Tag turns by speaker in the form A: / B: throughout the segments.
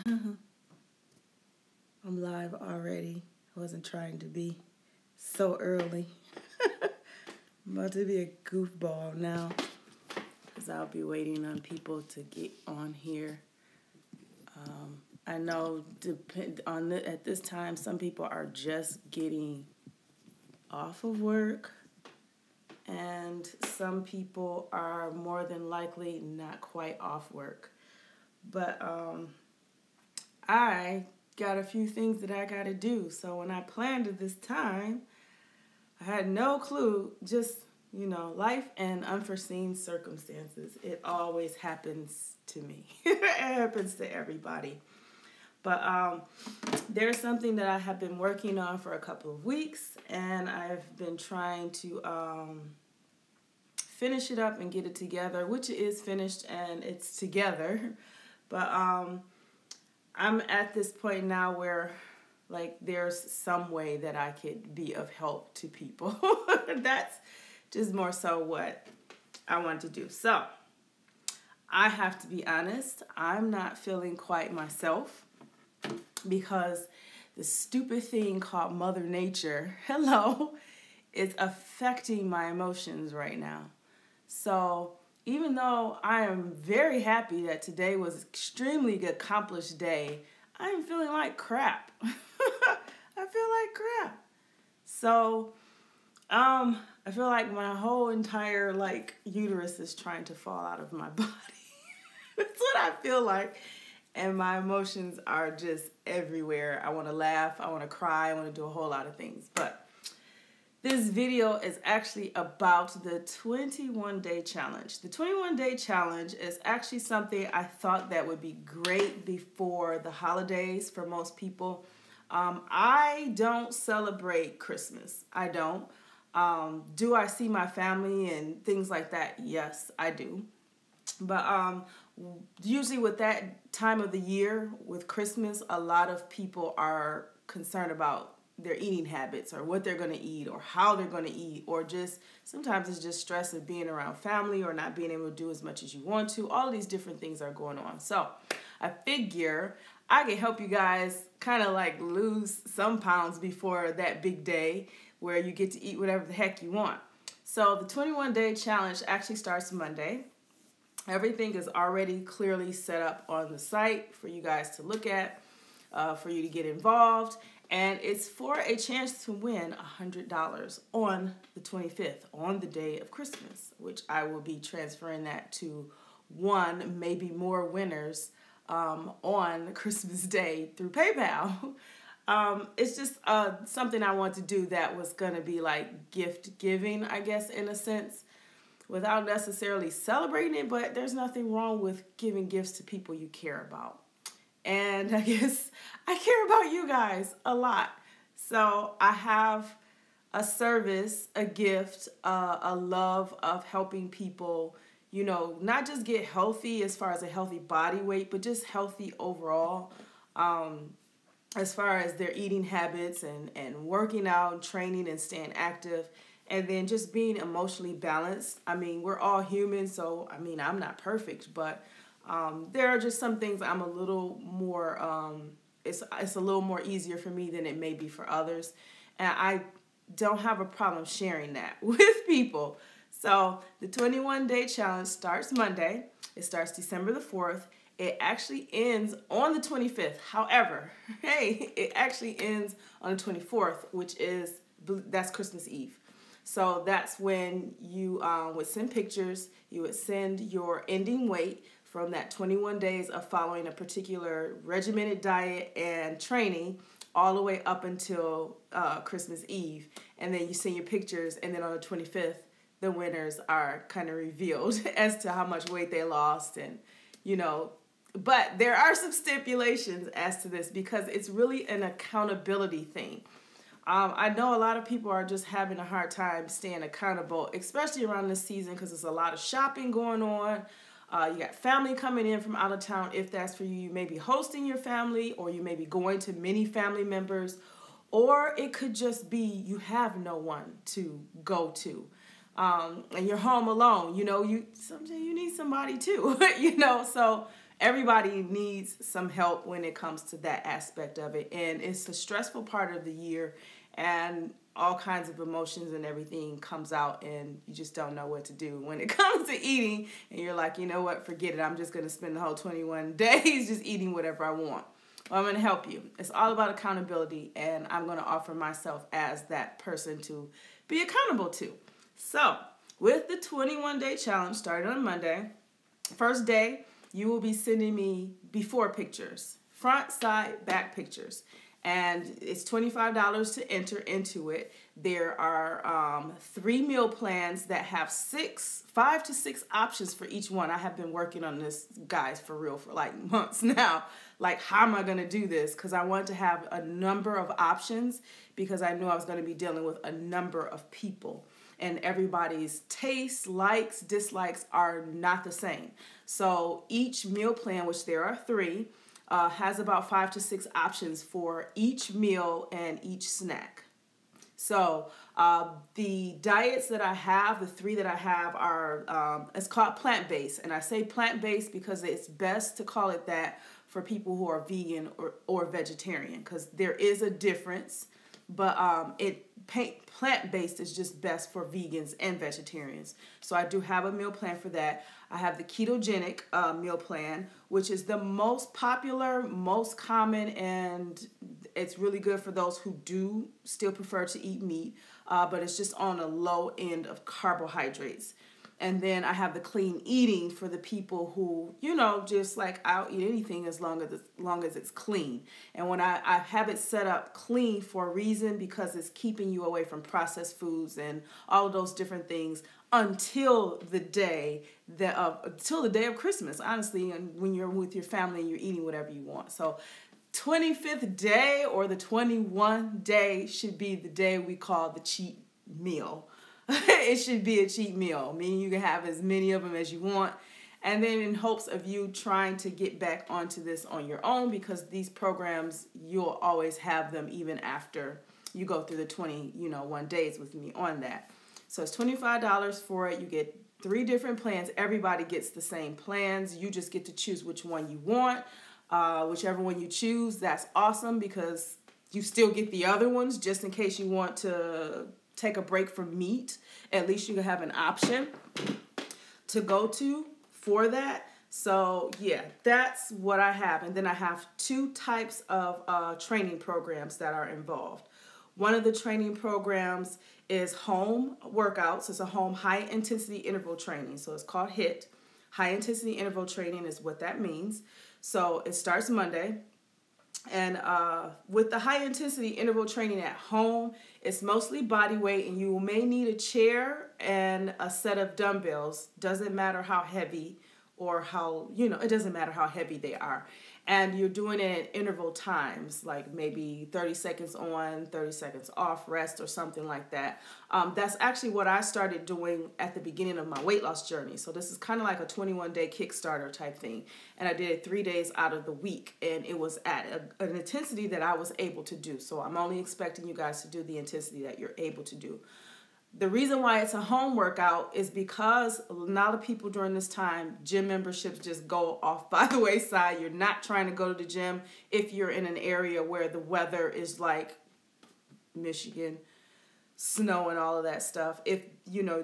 A: I'm live already. I wasn't trying to be so early. I'm about to be a goofball now because I'll be waiting on people to get on here. I know at this time, some people are just getting off of work, and some people are more than likely not quite off work. But I got a few things that I got to do. So when I planned it this time, I had no clue, just, life and unforeseen circumstances. It always happens to me. It happens to everybody. But there's something that I have been working on for a couple of weeks, and I've been trying to finish it up and get it together, which is finished and it's together. But I'm at this point now where, there's some way that I could be of help to people. That's just more so what I want to do. So, I have to be honest, I'm not feeling quite myself because the stupid thing called Mother Nature, is affecting my emotions right now. So, even though I am very happy that today was an extremely accomplished day, I'm feeling like crap. I feel like crap. So, I feel like my whole entire, uterus is trying to fall out of my body. That's what I feel like. And my emotions are just everywhere. I want to laugh. I want to cry. I want to do a whole lot of things. But this video is actually about the 21-day challenge. The 21-day challenge is actually something I thought that would be great before the holidays for most people. I don't celebrate Christmas. I don't. Do I see my family and things like that? Yes, I do. But usually with that time of the year, with Christmas, a lot of people are concerned about their eating habits or what they're going to eat or how they're going to eat, or just sometimes it's just stress of being around family or not being able to do as much as you want to. All of these different things are going on. So I figure I can help you guys kind of lose some pounds before that big day where you get to eat whatever the heck you want. So the 21-day challenge actually starts Monday. Everything is already clearly set up on the site for you guys to look at, for you to get involved. And it's for a chance to win $100 on the 25th, on the day of Christmas, which I will be transferring that to one, maybe more winners on Christmas Day through PayPal. It's just something I want to do that was going to be gift giving, I guess, in a sense, without necessarily celebrating it, but there's nothing wrong with giving gifts to people you care about. And I guess I care about you guys a lot. So I have a service, a gift, a love of helping people, not just get healthy as far as a healthy body weight, but just healthy overall, as far as their eating habits and working out, training and staying active. And then just being emotionally balanced. I mean, we're all human, so, I'm not perfect, but there are just some things I'm a little more, it's a little more easier for me than it may be for others. And I don't have a problem sharing that with people. So the 21-day challenge starts Monday. It starts December the 4th. It actually ends on the 25th. However, it actually ends on the 24th, that's Christmas Eve. So that's when you would send pictures, you would send your ending weight from that 21 days of following a particular regimented diet and training all the way up until Christmas Eve. And then you send your pictures, and then on the 25th, the winners are kind of revealed as to how much weight they lost. And, but there are some stipulations as to this because it's really an accountability thing. I know a lot of people are just having a hard time staying accountable, especially around this season because there's a lot of shopping going on. You got family coming in from out of town. If that's for you, you may be hosting your family, or you may be going to many family members, or it could just be you have no one to go to. And you're home alone, sometimes you need somebody too, so everybody needs some help when it comes to that aspect of it. And it's a stressful part of the year, and all kinds of emotions and everything comes out, and you just don't know what to do when it comes to eating. And you're like, you know what, forget it. I'm just going to spend the whole 21 days just eating whatever I want. Well, I'm going to help you. It's all about accountability, and I'm going to offer myself as that person to be accountable to. So with the 21-day challenge starting on Monday, first day, you will be sending me before pictures, front, side, back pictures. And it's $25 to enter into it. There are 3 meal plans that have 5 to 6 options for each one. I have been working on this, guys, for real, for like months now. Like, how am I going to do this? Because I wanted to have a number of options, because I knew I was going to be dealing with a number of people. And everybody's tastes, likes, dislikes are not the same. So each meal plan, which there are 3, has about 5 to 6 options for each meal and each snack. So the diets that I have, the 3 that I have are, it's called plant-based. And I say plant-based because it's best to call it that for people who are vegan or vegetarian, because there is a difference. But plant-based is just best for vegans and vegetarians. So I do have a meal plan for that. I have the ketogenic meal plan, which is the most popular, most common, and it's really good for those who do still prefer to eat meat, but it's just on a low end of carbohydrates. And then I have the clean eating for the people who, you know, just like, I'll eat anything as long as it's clean. And when I have it set up clean for a reason, because it's keeping you away from processed foods and all of those different things until the day of Christmas, honestly, and when you're with your family and you're eating whatever you want. So 25th day or the 21 day should be the day we call the cheat meal. It should be a cheat meal, meaning you can have as many of them as you want. And then in hopes of you trying to get back onto this on your own, because these programs, you'll always have them even after you go through the 21 days with me on that. So it's $25 for it. You get 3 different plans. Everybody gets the same plans. You just get to choose which one you want. Whichever one you choose, that's awesome, because you still get the other ones just in case you want to take a break from meat. At least you can have an option to go to for that. So yeah, that's what I have. And then I have 2 types of training programs that are involved. One of the training programs is home workouts. It's a home high intensity interval training. So it's called HIIT. High intensity interval training is what that means. So it starts Monday. And with the high intensity interval training at home, it's mostly body weight, and you may need a chair and a set of dumbbells. Doesn't matter how heavy or how, it doesn't matter how heavy they are. And you're doing it at interval times, like maybe 30 seconds on, 30 seconds off, rest or something like that. That's actually what I started doing at the beginning of my weight loss journey. So this is kind of like a 21-day Kickstarter type thing. And I did it 3 days out of the week. And it was at an intensity that I was able to do. So I'm only expecting you guys to do the intensity that you're able to do. The reason why it's a home workout is because a lot of people during this time, gym memberships just go off by the wayside. You're not trying to go to the gym if you're in an area where the weather is like Michigan, snow and all of that stuff. If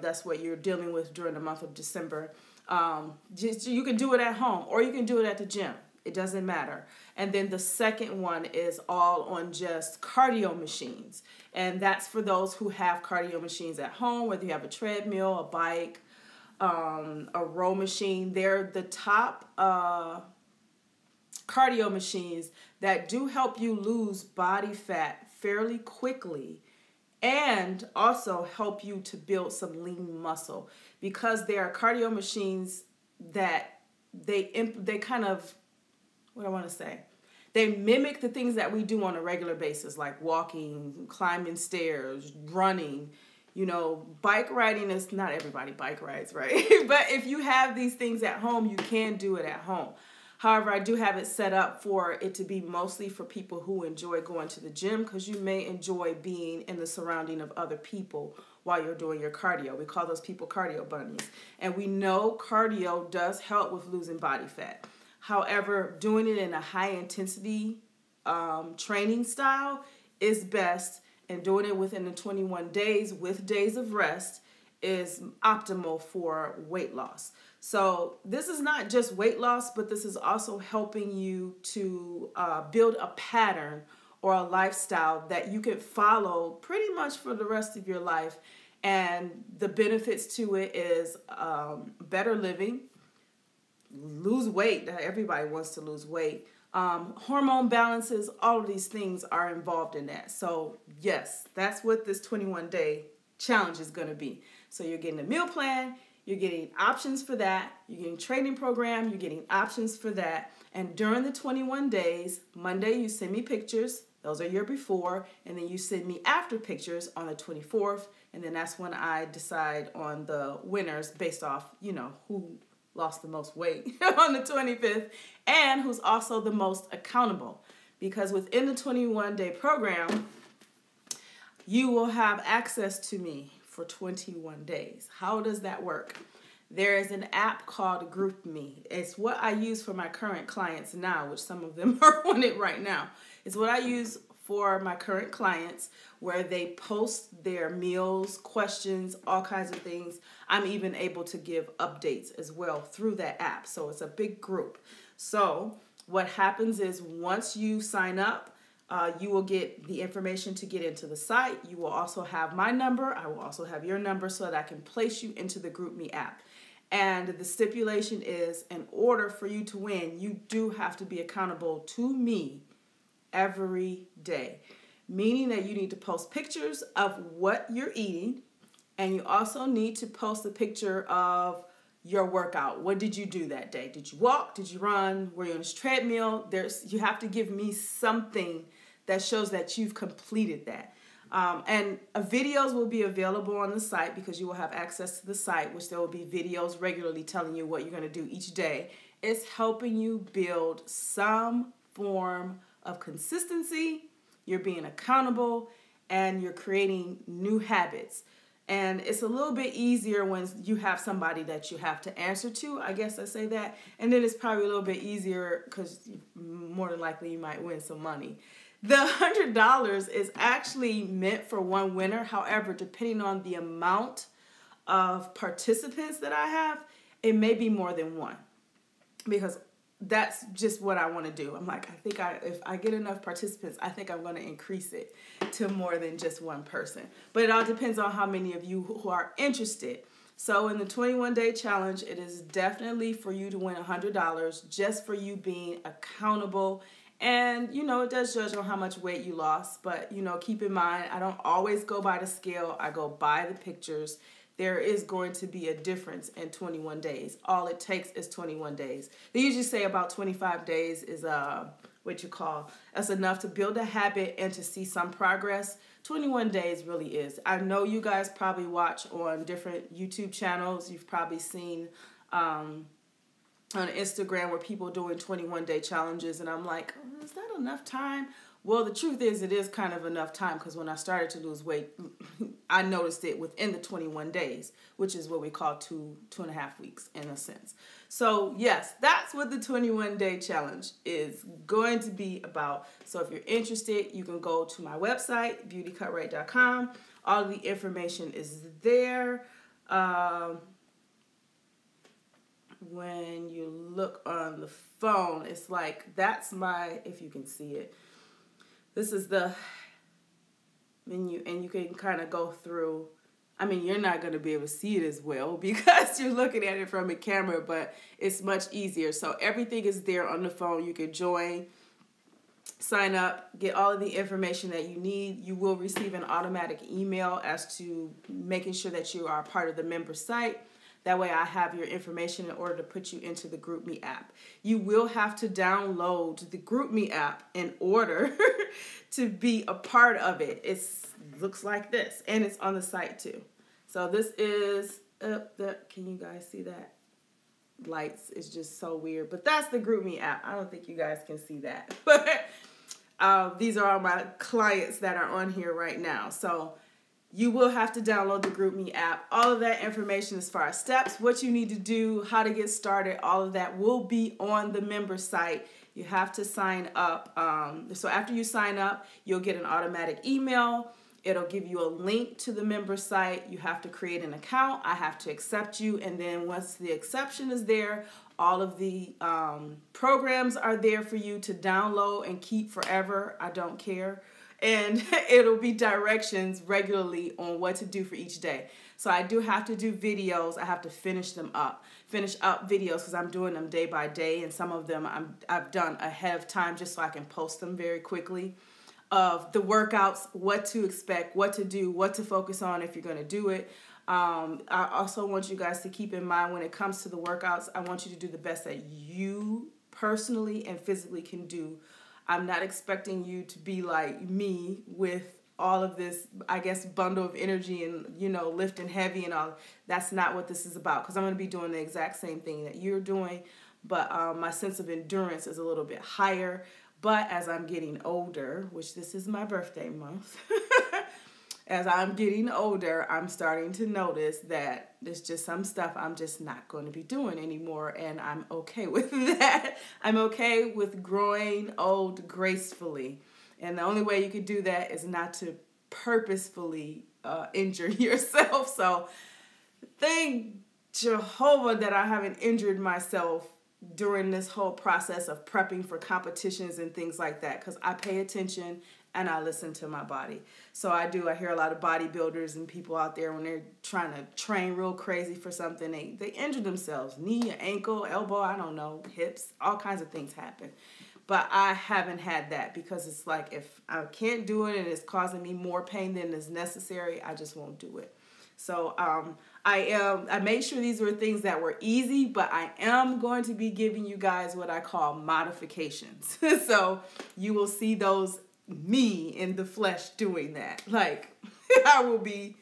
A: that's what you're dealing with during the month of December, you can do it at home or you can do it at the gym. It doesn't matter. And then the second one is all on just cardio machines. And that's for those who have cardio machines at home, whether you have a treadmill, a bike, a row machine. They're the top cardio machines that do help you lose body fat fairly quickly and also help you to build some lean muscle, because they are cardio machines that they kind of, what I want to say, they mimic the things that we do on a regular basis, like walking, climbing stairs, running. Bike riding is, not everybody bike rides, right? But if you have these things at home, you can do it at home. However, I do have it set up for it to be mostly for people who enjoy going to the gym, because you may enjoy being in the surrounding of other people while you're doing your cardio. We call those people cardio bunnies. And we know cardio does help with losing body fat. However, doing it in a high intensity training style is best, and doing it within the 21 days with days of rest is optimal for weight loss. So this is not just weight loss, but this is also helping you to build a pattern or a lifestyle that you can follow pretty much for the rest of your life. And the benefits to it is better living, lose weight. Everybody wants to lose weight. Hormone balances, all of these things are involved in that. So yes, that's what this 21-day challenge is going to be. So you're getting a meal plan, you're getting options for that, you're getting training program, you're getting options for that. And during the 21 days, Monday you send me pictures, those are your before, and then you send me after pictures on the 24th, and then that's when I decide on the winners based off, you know, who lost the most weight on the 25th and who's also the most accountable. Because within the 21-day program, you will have access to me for 21 days. How does that work? There is an app called GroupMe. It's what I use for my current clients now, which some of them are on it right now. It's what I use for my current clients, where they post their meals, questions, all kinds of things. I'm even able to give updates as well through that app. So it's a big group. So what happens is once you sign up, you will get the information to get into the site. You will also have my number. I will also have your number so that I can place you into the GroupMe app. And the stipulation is, in order for you to win, you do have to be accountable to me every day. Meaning that you need to post pictures of what you're eating, and you also need to post a picture of your workout. What did you do that day? Did you walk? Did you run? Were you on a treadmill? You have to give me something that shows that you've completed that. And videos will be available on the site, because you will have access to the site, which there will be videos regularly telling you what you're going to do each day. It's helping you build some form of consistency. You're being accountable, and you're creating new habits. And it's a little bit easier when you have somebody that you have to answer to, I guess I say that. And then it's probably a little bit easier because more than likely you might win some money. The $100 is actually meant for one winner. However, depending on the amount of participants that I have, it may be more than one, because that's just what I want to do. I'm like, if I get enough participants, I think I'm going to increase it to more than just one person. But it all depends on how many of you who are interested. So in the 21-day challenge, it is definitely for you to win $100, just for you being accountable. And, you know, it does judge on how much weight you lost. But, you know, keep in mind, I don't always go by the scale. I go by the pictures. There is going to be a difference in 21 days. All it takes is 21 days. They usually say about 25 days is that's enough to build a habit and to see some progress. 21 days really is. I know you guys probably watch on different YouTube channels. You've probably seen on Instagram where people doing 21-day challenges, and I'm like, is that enough time? Well, the truth is, it is kind of enough time, because when I started to lose weight, I noticed it within the 21 days, which is what we call 2.5 weeks in a sense. So yes, that's what the 21-day challenge is going to be about. So if you're interested, you can go to my website, beautycutright.com. All of the information is there. When you look on the phone, it's like, if you can see it, this is the menu, and you can kind of go through. I mean, you're not going to be able to see it as well because you're looking at it from a camera, but it's much easier. So everything is there on the phone. You can join, sign up, get all of the information that you need. You will receive an automatic email as to making sure that you are part of the member site. That way I have your information in order to put you into the GroupMe app. You will have to download the GroupMe app in order to be a part of it. It looks like this, and it's on the site too. So this is, can you guys see that? Lights is just so weird, but that's the GroupMe app. I don't think you guys can see that. But these are all my clients that are on here right now. So you will have to download the GroupMe app. All of that information as far as steps, what you need to do, how to get started, all of that will be on the member site. You have to sign up. So after you sign up, you'll get an automatic email. It'll give you a link to the member site. You have to create an account. I have to accept you. And then once the exception is there, all of the programs are there for you to download and keep forever. I don't care. And it'll be directions regularly on what to do for each day. So I do have to do videos. I have to finish up videos because I'm doing them day by day. And some of them I've done ahead of time just so I can post them very quickly. Of the workouts, what to expect, what to do, what to focus on if you're going to do it. I also want you guys to keep in mind when it comes to the workouts, I want you to do the best that you personally and physically can do. I'm not expecting you to be like me with all of this, I guess, bundle of energy and, you know, lifting heavy and all. That's not what this is about, because I'm going to be doing the exact same thing that you're doing, but my sense of endurance is a little bit higher. But as I'm getting older, which this is my birthday month, as I'm getting older, I'm starting to notice that there's just some stuff I'm just not going to be doing anymore, and I'm okay with that. I'm okay with growing old gracefully, and the only way you could do that is not to purposefully injure yourself. So thank Jehovah that I haven't injured myself during this whole process of prepping for competitions and things like that, because I pay attention and I listen to my body. So I hear a lot of bodybuilders and people out there when they're trying to train real crazy for something, they injure themselves. Knee, ankle, elbow, I don't know, hips, all kinds of things happen. But I haven't had that, because it's like if I can't do it and it's causing me more pain than is necessary, I just won't do it. So I made sure these were things that were easy, but I am going to be giving you guys what I call modifications. So you will see those, me in the flesh doing that. Like I will be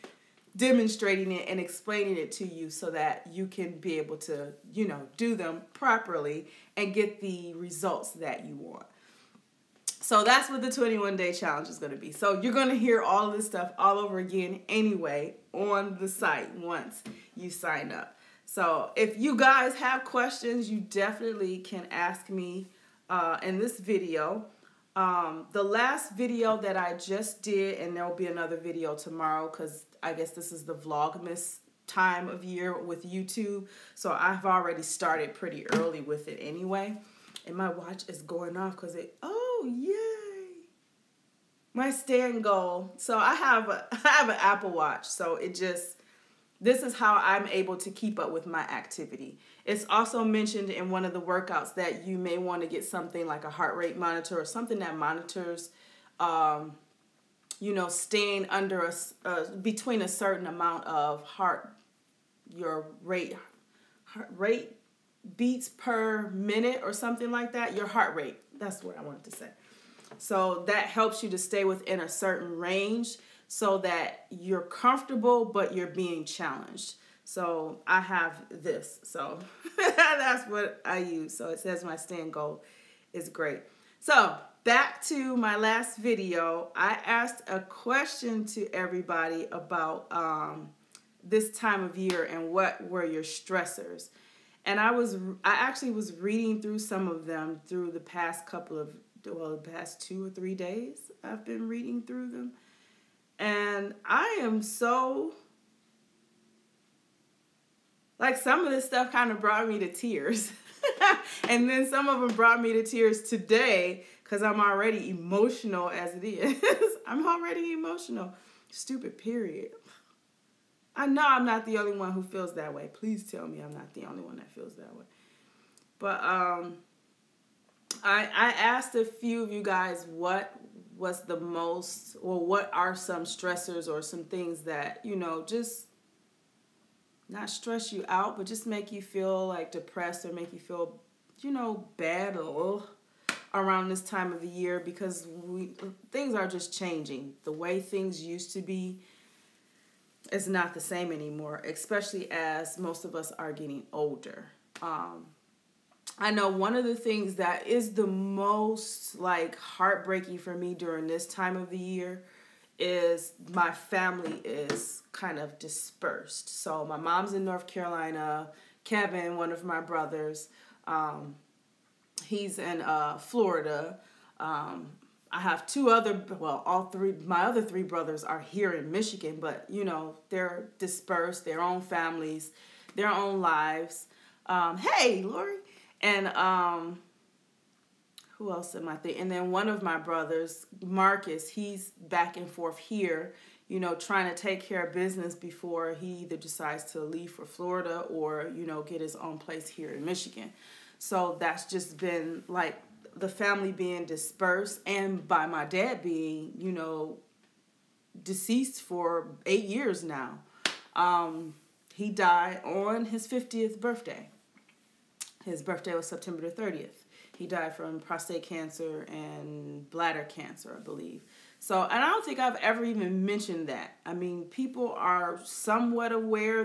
A: demonstrating it and explaining it to you so that you can be able to, you know, do them properly and get the results that you want. So that's what the 21-day challenge is going to be. So you're going to hear all of this stuff all over again anyway on the site once you sign up. So if you guys have questions, you definitely can ask me in this video. The last video that I just did, and there will be another video tomorrow because I guess this is the Vlogmas time of year with YouTube. So I've already started pretty early with it anyway. And my watch is going off because oh, yay. My stand goal. So I have an Apple Watch. So this is how I'm able to keep up with my activity. It's also mentioned in one of the workouts that you may want to get something like a heart rate monitor or something that monitors, you know, staying under between a certain amount of heart rate beats per minute or something like that. Your heart rate. That's what I wanted to say. So that helps you to stay within a certain range so that you're comfortable, but you're being challenged. So I have this. So that's what I use. So it says my stand goal is great. So back to my last video, I asked a question to everybody about this time of year and what were your stressors. And I actually was reading through some of them through the past the past 2 or 3 days. I've been reading through them. And I am so, like, some of this stuff kind of brought me to tears. And then some of them brought me to tears today because I'm already emotional as it is. I'm already emotional. Stupid period. I know I'm not the only one who feels that way. Please tell me I'm not the only one that feels that way. But I asked a few of you guys what was the most, or what are some stressors or some things that, you know, just not stress you out, but just make you feel like depressed or make you feel, you know, bad or around this time of the year, because things are just changing. The way things used to be is not the same anymore, especially as most of us are getting older. I know one of the things that is the most like heartbreaking for me during this time of the year is my family is kind of dispersed. So my mom's in North Carolina. Kevin, one of my brothers, he's in Florida. I have my other three brothers are here in Michigan, but, you know, they're dispersed, their own families, their own lives. Hey, Lori. And who else am I thinking? And then one of my brothers, Marcus, he's back and forth here, you know, trying to take care of business before he either decides to leave for Florida or, you know, get his own place here in Michigan. So that's just been like the family being dispersed, and by my dad being, you know, deceased for 8 years now. He died on his 50th birthday. His birthday was September the 30th. He died from prostate cancer and bladder cancer, I believe. So, and I don't think I've ever even mentioned that. I mean, people are somewhat aware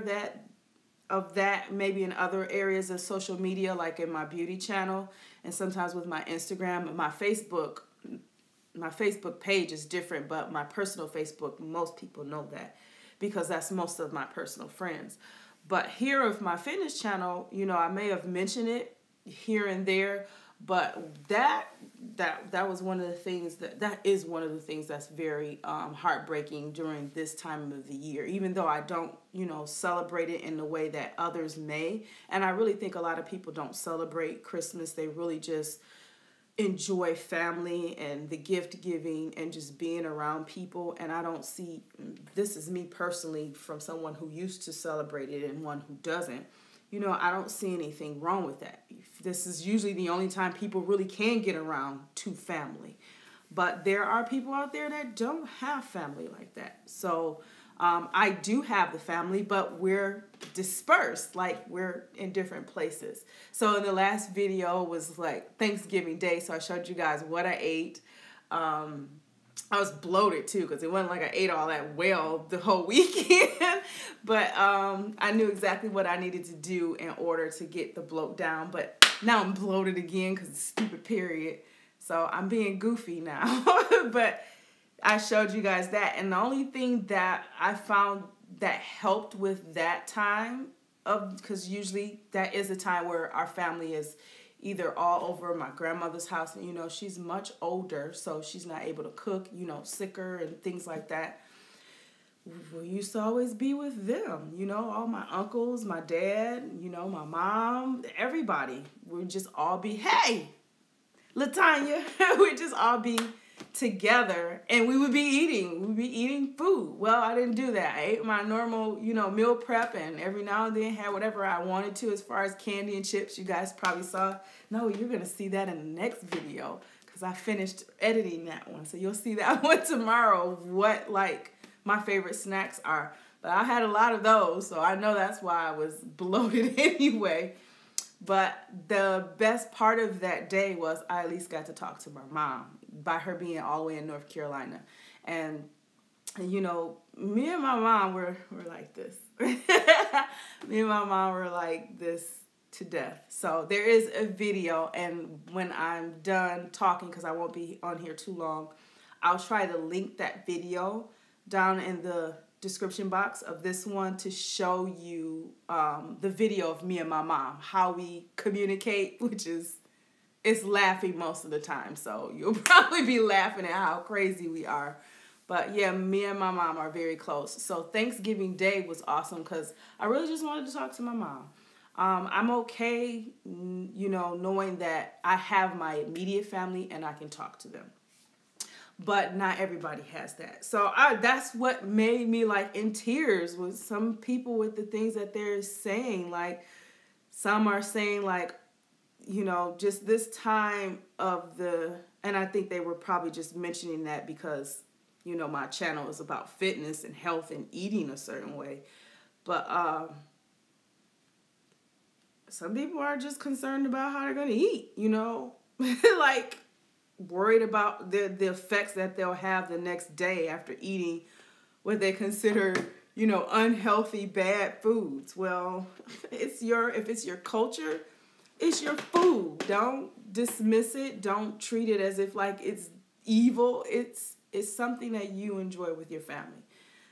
A: of that maybe in other areas of social media, like in my beauty channel, and sometimes with my Instagram and my Facebook. My Facebook page is different, but my personal Facebook, most people know that because that's most of my personal friends. But here with my fitness channel, you know, I may have mentioned it here and there, but that was one of the things that is one of the things that's very heartbreaking during this time of the year, even though I don't, you know, celebrate it in the way that others may. And I really think a lot of people don't celebrate Christmas. They really just enjoy family and the gift giving and just being around people. And I don't see, this is me personally from someone who used to celebrate it and one who doesn't. You know, I don't see anything wrong with that. This is usually the only time people really can get around to family. But there are people out there that don't have family like that. So I do have the family, but we're dispersed, like we're in different places. So in the last video was like Thanksgiving Day, so I showed you guys what I ate. I was bloated too because it wasn't like I ate all that well the whole weekend. But I knew exactly what I needed to do in order to get the bloat down. But now I'm bloated again because it's stupid period. So I'm being goofy now. But I showed you guys that. And the only thing that I found that helped with that time, because usually that is a time where our family is either all over my grandmother's house, and you know, she's much older, so she's not able to cook, you know, sicker and things like that. We used to always be with them, you know, all my uncles, my dad, you know, my mom, everybody. We'd just all be, hey, LaTanya, we'd just all be together, and we would be eating food. Well, I didn't do that. I ate my normal, you know, meal prep, and every now and then had whatever I wanted to as far as candy and chips. You guys probably saw. No, you're going to see that in the next video because I finished editing that one. So you'll see that one tomorrow, what, like, my favorite snacks are. But I had a lot of those, so I know that's why I was bloated anyway. But the best part of that day was I at least got to talk to my mom, by her being all the way in North Carolina. And you know, me and my mom were like this. Me and my mom were like this to death. So there is a video, and when I'm done talking, because I won't be on here too long, I'll try to link that video down in the description box of this one to show you the video of me and my mom, how we communicate, which is, it's laughing most of the time. So you'll probably be laughing at how crazy we are. But yeah, me and my mom are very close. So Thanksgiving Day was awesome because I really just wanted to talk to my mom. I'm okay, you know, knowing that I have my immediate family and I can talk to them. But not everybody has that. So that's what made me like in tears, was some people with the things that they're saying. Like some are saying like, you know, just this time of and I think they were probably just mentioning that because, you know, my channel is about fitness and health and eating a certain way. But some people are just concerned about how they're going to eat, you know, like worried about the effects that they'll have the next day after eating what they consider, you know, unhealthy, bad foods. Well, if it's your culture, it's your food. Don't dismiss it. Don't treat it as if like it's evil. It's it's something that you enjoy with your family.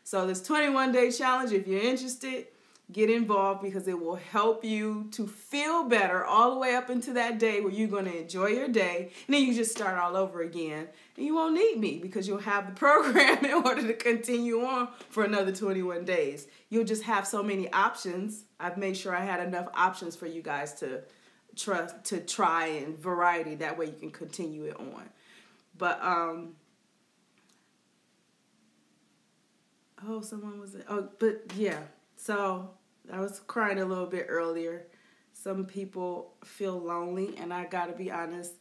A: So this 21-day challenge, if you're interested, get involved because it will help you to feel better all the way up into that day where you're going to enjoy your day. And then you just start all over again. And you won't need me because you'll have the program in order to continue on for another 21 days. You'll just have so many options. I've made sure I had enough options for you guys to try and variety. That way you can continue it on. But, but yeah. So I was crying a little bit earlier. Some people feel lonely, and I gotta be honest,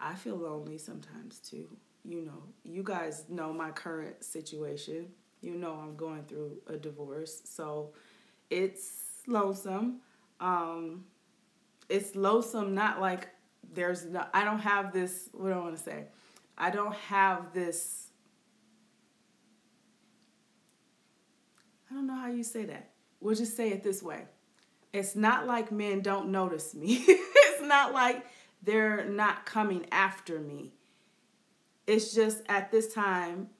A: I feel lonely sometimes too. You know, you guys know my current situation. You know I'm going through a divorce, so it's lonesome. It's lonesome, not like I don't have this, what do I want to say? I don't have this, I don't know how you say that. We'll just say it this way. It's not like men don't notice me. It's not like they're not coming after me. It's just at this time,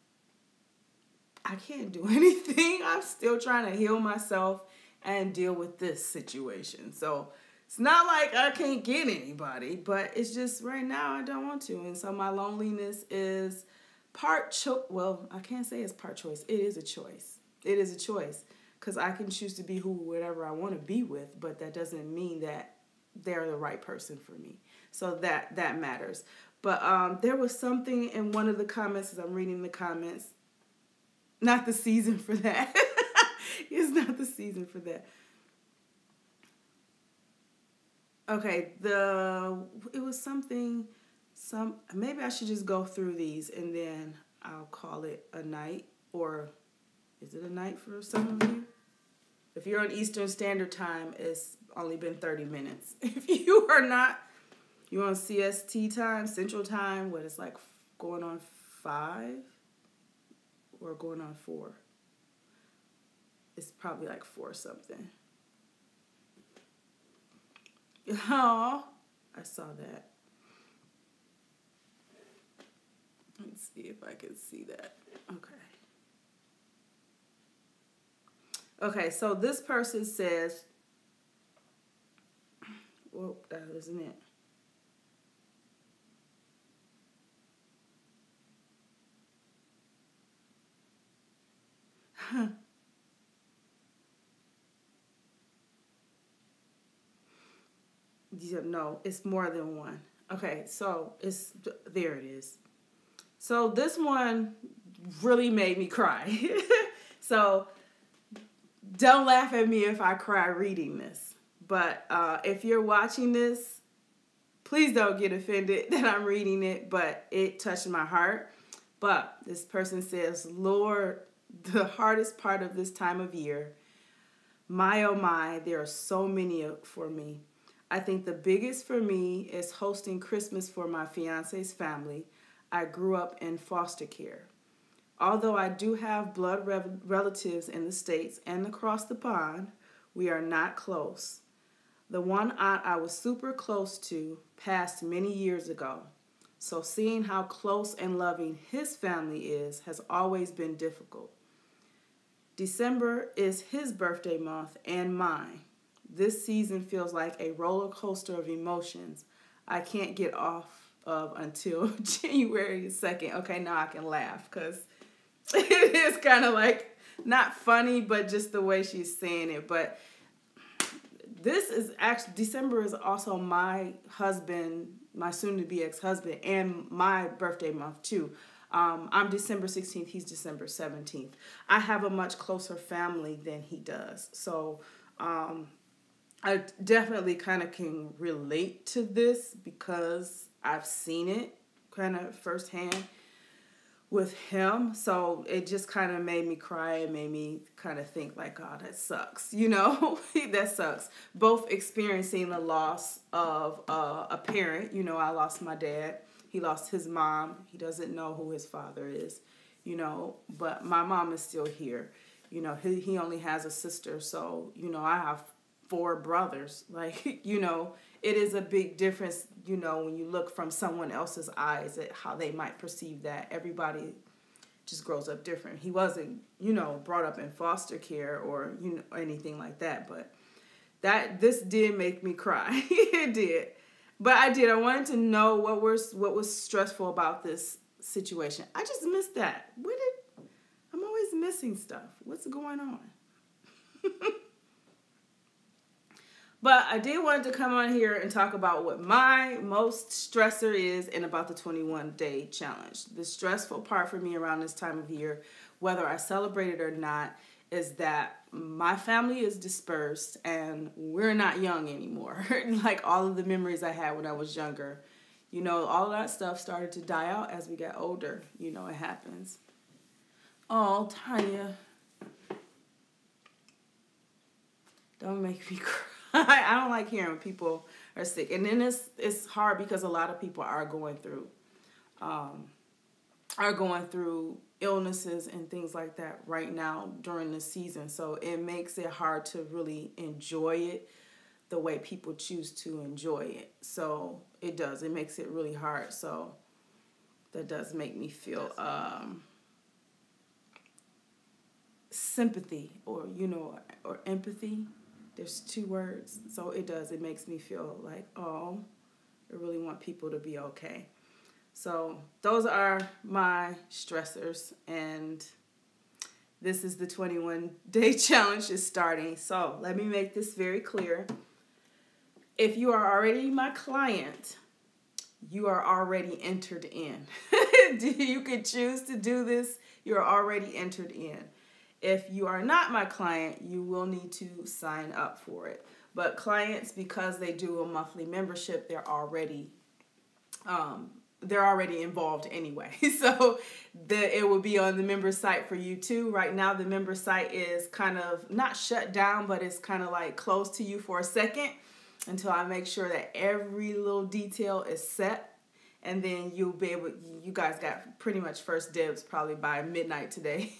A: I can't do anything. I'm still trying to heal myself and deal with this situation. So it's not like I can't get anybody, but it's just right now I don't want to. And so my loneliness is well, I can't say it's part choice. It is a choice. It is a choice. Because I can choose to be whatever I want to be with, but that doesn't mean that they're the right person for me. So that matters. But there was something in one of the comments, as I'm reading the comments, not the season for that. It's not the season for that. Okay, it was something, maybe I should just go through these and then I'll call it a night, or is it a night for some of you? If you're on Eastern Standard Time, it's only been 30 minutes. If you are not, you're on CST time, Central Time, what it's like going on 5 or going on 4. It's probably like 4 something. Oh, I saw that. Let's see if I can see that. Okay. Okay, so this person says, well, that isn't it. No, it's more than one. Okay, so there it is. So this one really made me cry. So don't laugh at me if I cry reading this. But if you're watching this, please don't get offended that I'm reading it, but it touched my heart. But this person says, Lord, the hardest part of this time of year, my oh my, there are so many for me. I think the biggest for me is hosting Christmas for my fiance's family. I grew up in foster care. Although I do have blood relatives in the States and across the pond, we are not close. The one aunt I was super close to passed many years ago. So seeing how close and loving his family is has always been difficult. December is his birthday month and mine. This season feels like a roller coaster of emotions I can't get off of until January 2nd. Okay, now I can laugh because it is kind of like not funny, but just the way she's saying it. But this is actually, December is also my husband, my soon-to-be ex-husband, and my birthday month too. I'm December 16th, he's December 17th. I have a much closer family than he does. So I definitely kind of can relate to this because I've seen it kind of firsthand with him. So it just kind of made me cry and made me kind of think like, oh, that sucks. You know, that sucks. Both experiencing the loss of a parent. You know, I lost my dad. He lost his mom. He doesn't know who his father is, you know, but my mom is still here. You know, he only has a sister. So, you know, I have 4 brothers. Like, you know, it is a big difference, you know, when you look from someone else's eyes at how they might perceive that. Everybody just grows up different. He wasn't, you know, brought up in foster care or, you know, anything like that. But this did make me cry. It did. But I wanted to know what was stressful about this situation. I just missed that. I'm always missing stuff. What's going on? But I did want to come on here and talk about what my most stressor is and about the 21-day challenge. The stressful part for me around this time of year, whether I celebrate it or not, is that my family is dispersed and we're not young anymore. Like all of the memories I had when I was younger, you know, all of that stuff started to die out as we got older. You know, it happens. Oh, Tanya. Don't make me cry. I don't like hearing people are sick. And then it's hard because a lot of people are going through illnesses and things like that right now during the season. So it makes it hard to really enjoy it the way people choose to enjoy it. So it does. It makes it really hard. So that does make me feel sympathy or empathy. There's two words. So it does. It makes me feel like, oh, I really want people to be okay. So those are my stressors. And this is the 21-day challenge is starting. So let me make this very clear. If you are already my client, you are already entered in. You could choose to do this. You're already entered in. If you are not my client, you will need to sign up for it. But clients, because they do a monthly membership, they're already involved anyway. So it will be on the member site for you too. Right now, the member site is kind of not shut down, but it's kind of like closed to you for a second until I make sure that every little detail is set. And then you guys got pretty much first dibs probably by midnight today.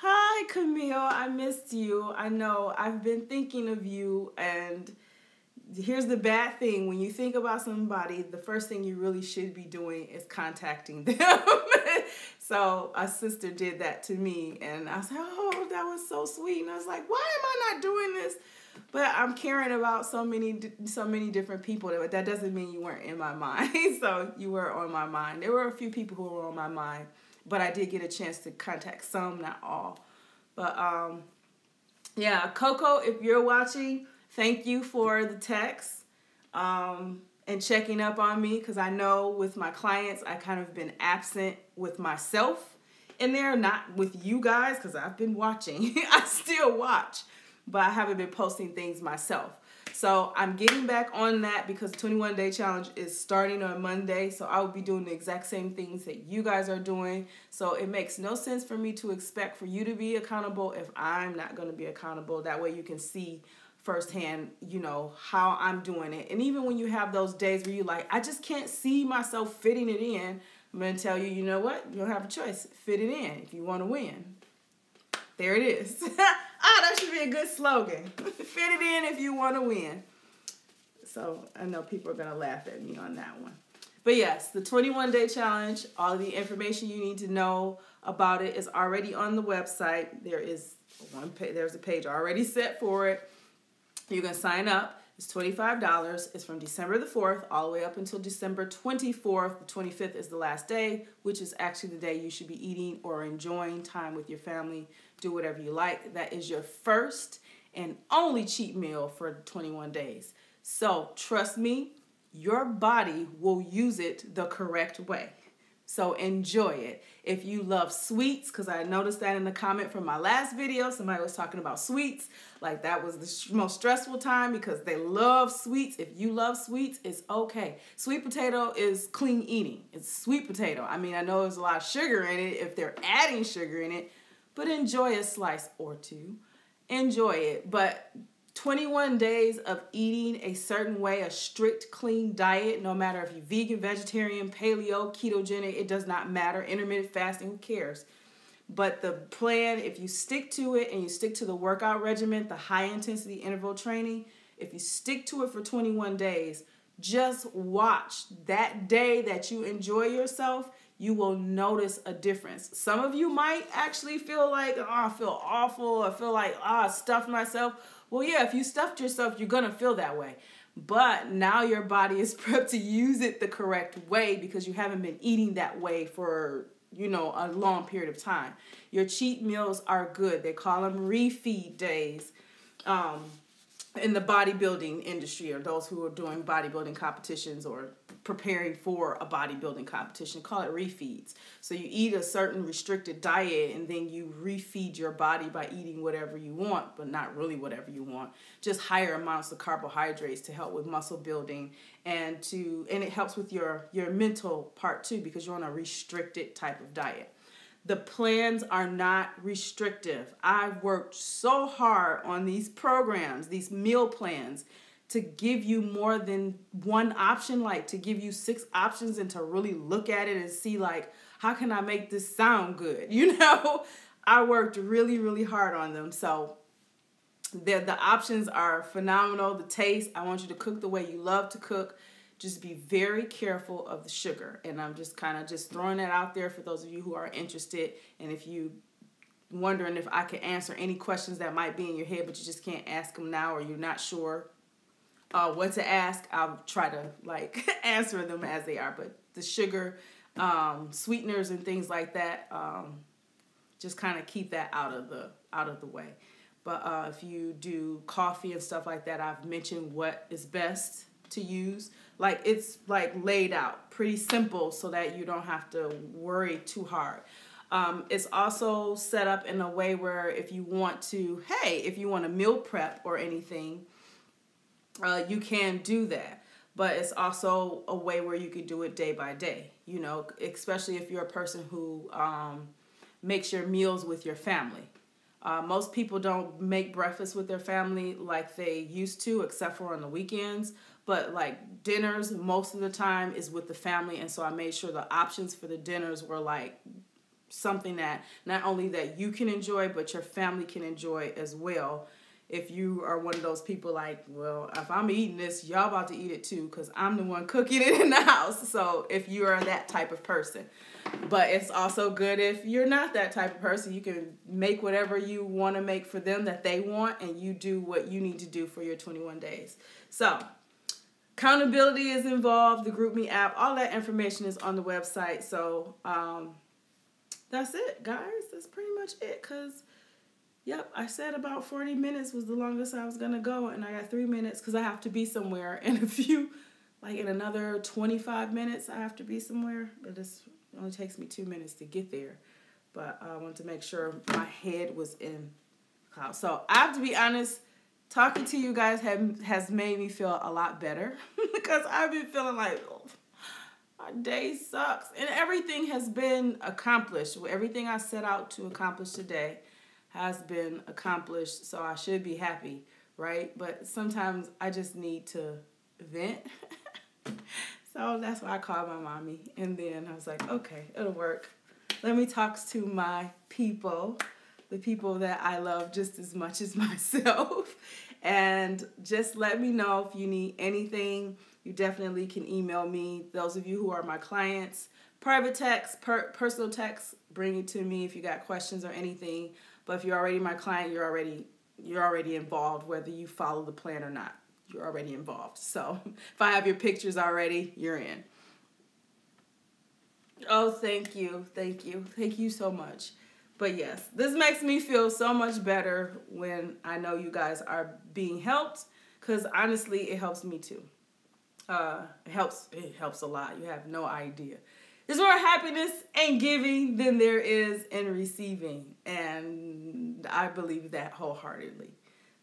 A: Hi, Camille. I missed you. I know. I've been thinking of you. And here's the bad thing. When you think about somebody, the first thing you really should be doing is contacting them. So a sister did that to me. And I was like, oh, that was so sweet. And I was like, why am I not doing this? But I'm caring about so many different people. That doesn't mean you weren't in my mind. So you were on my mind. There were a few people who were on my mind. But I did get a chance to contact some, not all. But, yeah, Coco, if you're watching, thank you for the text and checking up on me. Because I know with my clients, I kind of been absent with myself in there, not with you guys, because I've been watching. I still watch, but I haven't been posting things myself. So I'm getting back on that because the 21-day challenge is starting on Monday. So I will be doing the exact same things that you guys are doing. So it makes no sense for me to expect for you to be accountable if I'm not going to be accountable. That way you can see firsthand, you know, how I'm doing it. And even when you have those days where you're like, I just can't see myself fitting it in, I'm going to tell you, you know what? You don't have a choice. Fit it in if you want to win. There it is. That should be a good slogan. Fit it in if you want to win. So I know people are going to laugh at me on that one. But yes, the 21-day challenge, all of the information you need to know about it is already on the website. There's a page already set for it. You can sign up. It's $25. It's from December the 4th all the way up until December 24th. The 25th is the last day, which is actually the day you should be eating or enjoying time with your family. Do whatever you like. That is your first and only cheat meal for 21 days. So trust me, your body will use it the correct way. So enjoy it. If you love sweets, because I noticed that in the comment from my last video, somebody was talking about sweets. Like that was the most stressful time because they love sweets. If you love sweets, it's okay. Sweet potato is clean eating. It's sweet potato. I mean, I know there's a lot of sugar in it if they're adding sugar in it, but enjoy a slice or two. Enjoy it. But 21 days of eating a certain way, a strict, clean diet, no matter if you're vegan, vegetarian, paleo, ketogenic, it does not matter. Intermittent fasting, who cares? But the plan, if you stick to it and you stick to the workout regimen, the high intensity interval training, if you stick to it for 21 days, Just watch. That day that you enjoy yourself, you will notice a difference. Some of you might actually feel like, oh, I feel awful. I feel like, I stuffed myself. Well, yeah, if you stuffed yourself, you're going to feel that way. But now your body is prepped to use it the correct way because you haven't been eating that way for, you know, a long period of time. Your cheat meals are good. They call them refeed days. In the bodybuilding industry, or those who are doing bodybuilding competitions or preparing for a bodybuilding competition, call it refeeds. So you eat a certain restricted diet and then you refeed your body by eating whatever you want, but not really whatever you want. Just higher amounts of carbohydrates to help with muscle building and it helps with your mental part too, because you're on a restricted type of diet. The plans are not restrictive. I've worked so hard on these programs, these meal plans, to give you more than one option, like to give you 6 options and to really look at it and see like, how can I make this sound good? You know, I worked really, really hard on them. So the options are phenomenal. The taste, I want you to cook the way you love to cook. Just be very careful of the sugar. And I'm just kind of just throwing that out there for those of you who are interested. And if you wondering if I can answer any questions that might be in your head, but you just can't ask them now, or you're not sure what to ask, I'll try to like answer them as they are. But the sugar, sweeteners and things like that, just kind of keep that out of the way. But if you do coffee and stuff like that, I've mentioned what is best to use. Like it's like laid out pretty simple so that you don't have to worry too hard. It's also set up in a way where if you want to, if you want to meal prep or anything, you can do that. But it's also a way where you can do it day by day, you know, especially if you're a person who makes your meals with your family. Most people don't make breakfast with their family like they used to, except for on the weekends. But like dinners, most of the time is with the family. And so I made sure the options for the dinners were like something that not only that you can enjoy, but your family can enjoy as well. If you are one of those people like, well, if I'm eating this, y'all about to eat it too, because I'm the one cooking it in the house. So if you are that type of person. But it's also good if you're not that type of person. You can make whatever you want to make for them that they want, and you do what you need to do for your 21 days. So accountability is involved, the GroupMe app, all that information is on the website. So that's it, guys. That's pretty much it, because yep, I said about 40 minutes was the longest I was going to go, and I got 3 minutes because I have to be somewhere in in another 25 minutes I have to be somewhere. But it only takes me 2 minutes to get there. But I wanted to make sure my head was in cloud. So I have to be honest, talking to you guys has made me feel a lot better because I've been feeling like, oh, my day sucks. And everything has been accomplished. Everything I set out to accomplish today has been accomplished, so I should be happy, right? But sometimes I just need to vent. So that's why I called my mommy. And then I was like, okay, it'll work. Let me talk to my people, the people that I love just as much as myself. And just let me know if you need anything. You definitely can email me. Those of you who are my clients, private text, personal text, bring it to me if you got questions or anything. But if you're already my client, you're already involved, whether you follow the plan or not. You're already involved. So if I have your pictures already, you're in. Oh, thank you. Thank you. Thank you so much. But yes, this makes me feel so much better when I know you guys are being helped, because honestly, it helps me too. It helps a lot. You have no idea. There's more happiness in giving than there is in receiving. And I believe that wholeheartedly.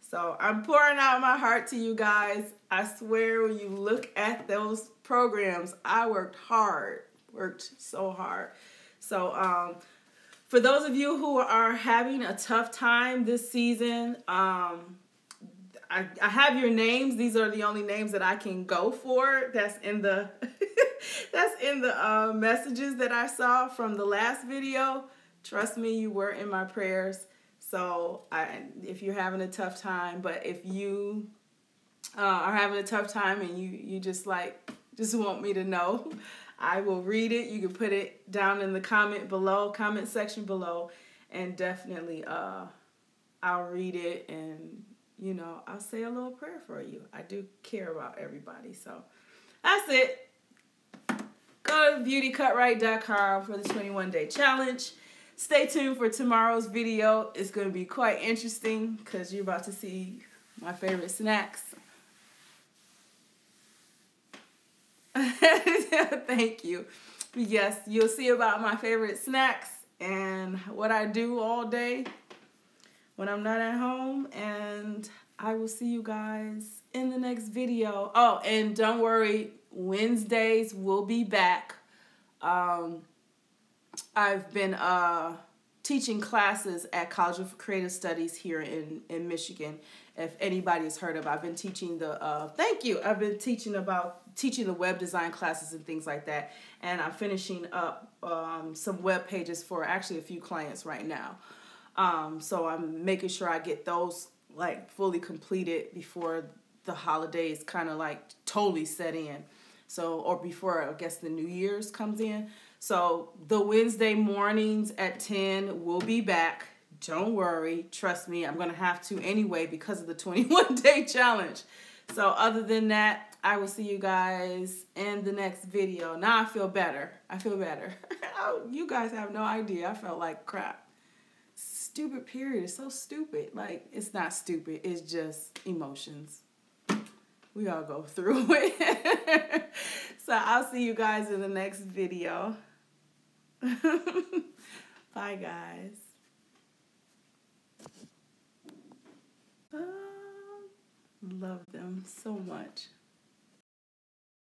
A: So I'm pouring out my heart to you guys. I swear when you look at those programs, I worked so hard. So for those of you who are having a tough time this season, I have your names. These are the only names that I can go for. That's in the messages that I saw from the last video. Trust me, you were in my prayers. So if you're having a tough time, but if you are having a tough time and you just want me to know, I will read it. You can put it down in the comment section below, and definitely I'll read it, and you know, I'll say a little prayer for you. I do care about everybody. So that's it. Go to beautycutright.com for the 21-day challenge. Stay tuned for tomorrow's video. It's going to be quite interesting because you're about to see my favorite snacks. Thank you. Yes, you'll see about my favorite snacks and what I do all day when I'm not at home. And I will see you guys in the next video. Oh, and don't worry, Wednesdays will be back. I've been teaching classes at College of Creative Studies here in Michigan. If anybody's heard of, I've been teaching I've been teaching the web design classes and things like that. And I'm finishing up some web pages for actually a few clients right now. So I'm making sure I get those like fully completed before the holidays kind of like totally set in. So, or before I guess the New Year's comes in. So the Wednesday mornings at 10 will be back. Don't worry. Trust me, I'm going to have to anyway because of the 21-day challenge. So other than that, I will see you guys in the next video. Now I feel better. I feel better. You guys have no idea. I felt like crap. Stupid period. It's so stupid. Like, it's not stupid. It's just emotions. We all go through it. So I'll see you guys in the next video. Bye, guys. Love them so much.